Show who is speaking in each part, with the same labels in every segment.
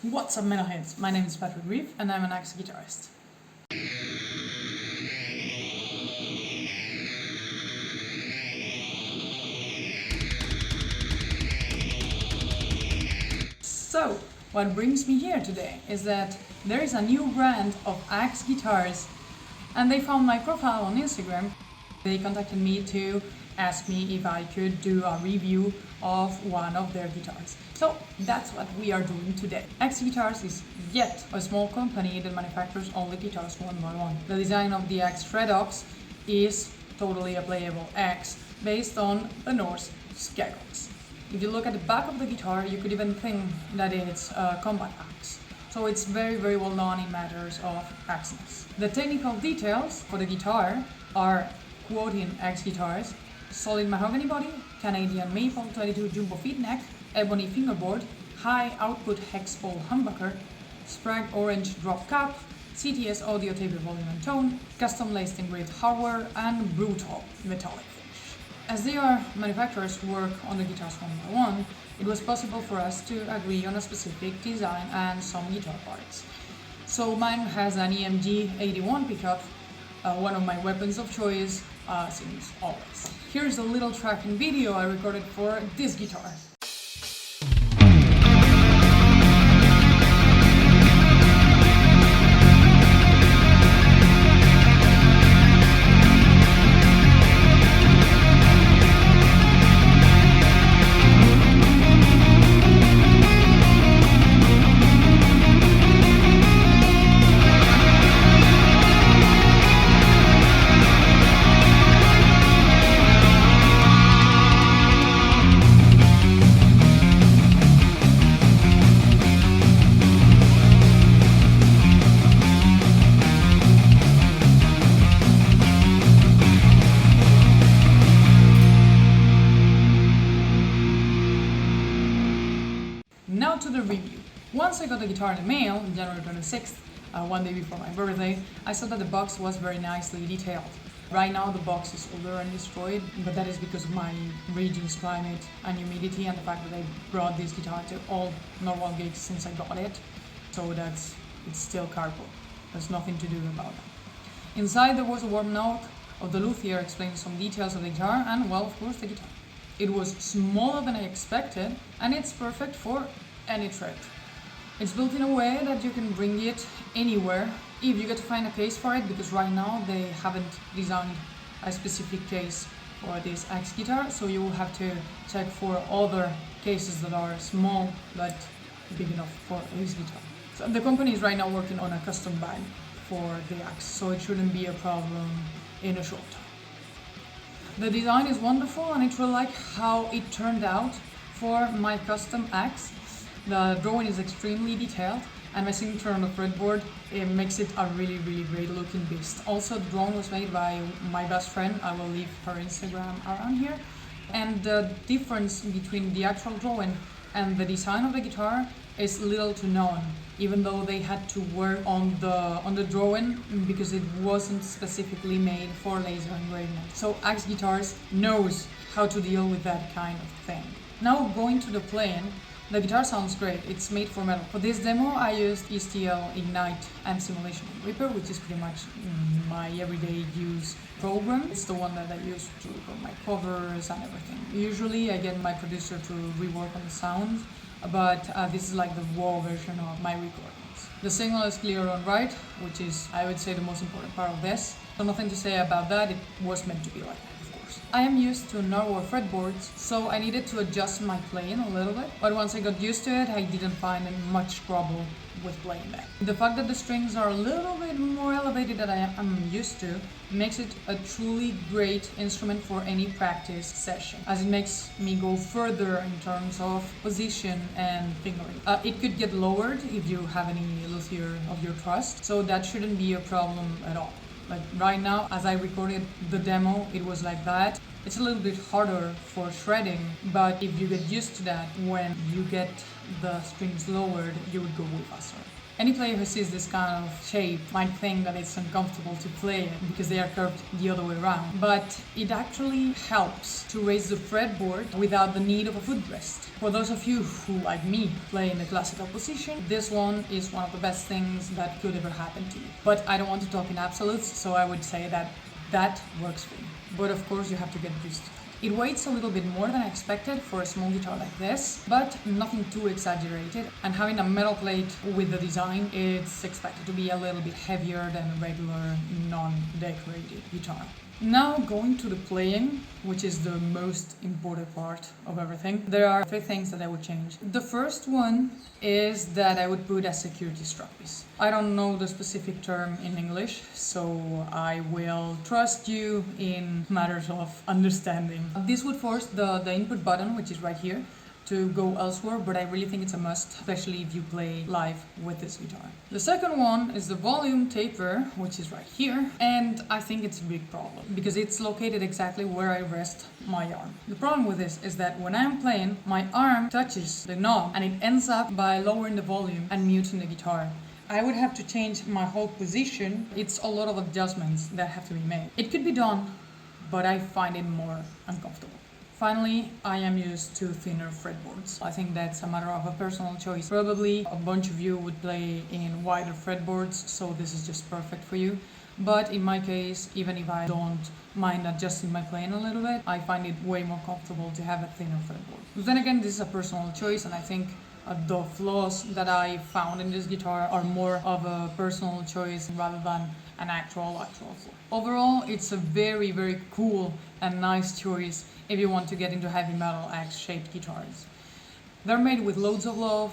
Speaker 1: What's up, metalheads? My name is Patrick Reeve and I'm an axe guitarist. So, what brings me here today is that there is a new brand of axe guitars and they found my profile on Instagram. They contacted me to ask me if I could do a review of one of their guitars. So that's what we are doing today. Axe Guitars is yet a small company that manufactures only guitars one by one. The design of the axe SHREDDOX is totally a playable axe based on the Norse SHREDDOX. If you look at the back of the guitar, you could even think that it's a combat axe. So it's very well known in matters of axeness. The technical details for the guitar are, quoting axe guitars, solid mahogany body, Canadian maple 22 jumbo feed neck, ebony fingerboard, high output hex bowl humbucker, Sprague orange drop cap, CTS audio table volume and tone, custom laced engraved hardware, and brutal metallic finish. As they are manufacturers who work on the guitars one by one, it was possible for us to agree on a specific design and some guitar parts. So mine has an EMG 81 pickup, one of my weapons of choice, since always. Here's a little tracking video I recorded for this guitar. Now to the review. Once I got the guitar in the mail, on January 26th, one day before my birthday, I saw that the box was very nicely detailed. Right now the box is older and destroyed, but that is because of my region's climate and humidity and the fact that I brought this guitar to all normal gigs since I got it. So it's still cardboard. There's nothing to do about that. Inside there was a warm note of the luthier explaining some details of the guitar and, well, of course, the guitar. It was smaller than I expected and it's perfect for any trip. It's built in a way that you can bring it anywhere if you get to find a case for it, because right now they haven't designed a specific case for this axe guitar, so you will have to check for other cases that are small but big enough for this guitar. So the company is right now working on a custom bag for the axe, so it shouldn't be a problem in a short time. The design is wonderful and I really like how it turned out for my custom axe. The drawing is extremely detailed and my signature on the fretboard, it makes it a really great looking beast. Also, the drawing was made by my best friend. I will leave her Instagram around here. And the difference between the actual drawing and the design of the guitar is little to none, even though they had to work on the drawing because it wasn't specifically made for laser engraving. So Axe Guitars knows how to deal with that kind of thing. Now going to the playing, the guitar sounds great. It's made for metal. For this demo I used STL Ignite and Simulation and Reaper, which is pretty much my everyday use program. It's the one that I use to record my covers and everything. Usually I get my producer to rework on the sound, but this is like the raw version of my recordings. The signal is clear on right, which is, I would say, the most important part of this. So nothing to say about that, it was meant to be like that. I am used to narrower fretboards, so I needed to adjust my playing a little bit, but once I got used to it, I didn't find much trouble with playing that. The fact that the strings are a little bit more elevated than I am used to makes it a truly great instrument for any practice session, as it makes me go further in terms of position and fingering. It could get lowered if you have any luthier of your trust, so that shouldn't be a problem at all. Like right now, as I recorded the demo, it was like that. It's a little bit harder for shredding, but if you get used to that, when you get the strings lowered, you would go way faster. Any player who sees this kind of shape might think that it's uncomfortable to play it because they are curved the other way around. But it actually helps to raise the fretboard without the need of a footrest. For those of you who, like me, play in the classical position, this one is one of the best things that could ever happen to you. But I don't want to talk in absolutes, so I would say that works for you. But of course you have to get used to it. It weighs a little bit more than I expected for a small guitar like this, but nothing too exaggerated. And having a metal plate with the design, it's expected to be a little bit heavier than a regular non-decorated guitar. Now going to the playing, which is the most important part of everything. There are 3 things that I would change. The first one is that I would put a security strap piece. I don't know the specific term in English, so I will trust you in matters of understanding. This would force the input button, which is right here, to go elsewhere, but I really think it's a must, especially if you play live with this guitar. The second one is the volume taper, which is right here, and I think it's a big problem because it's located exactly where I rest my arm. The problem with this is that when I'm playing, my arm touches the knob and it ends up by lowering the volume and muting the guitar. I would have to change my whole position. It's a lot of adjustments that have to be made. It could be done, but I find it more uncomfortable. Finally, I am used to thinner fretboards. I think that's a matter of a personal choice. Probably a bunch of you would play in wider fretboards, so this is just perfect for you. But in my case, even if I don't mind adjusting my playing a little bit, I find it way more comfortable to have a thinner fretboard. But then again, this is a personal choice, and I think the flaws that I found in this guitar are more of a personal choice rather than an actual flaw. Overall, it's a very, very cool and nice choice if you want to get into heavy metal X-shaped guitars. They're made with loads of love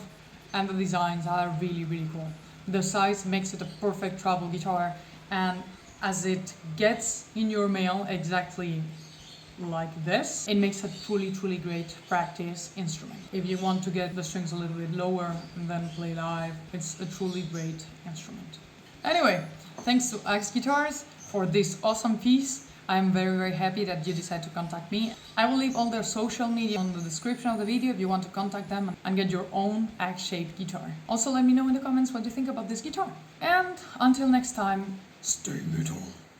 Speaker 1: and the designs are really, really cool. The size makes it a perfect travel guitar, and as it gets in your mail exactly like this, it makes a truly, truly great practice instrument. If you want to get the strings a little bit lower and then play live, it's a truly great instrument. Anyway, thanks to Axe Guitars for this awesome piece. I'm very, very happy that you decided to contact me. I will leave all their social media on the description of the video if you want to contact them and get your own X-shaped guitar. Also, let me know in the comments what you think about this guitar. And until next time, stay metal.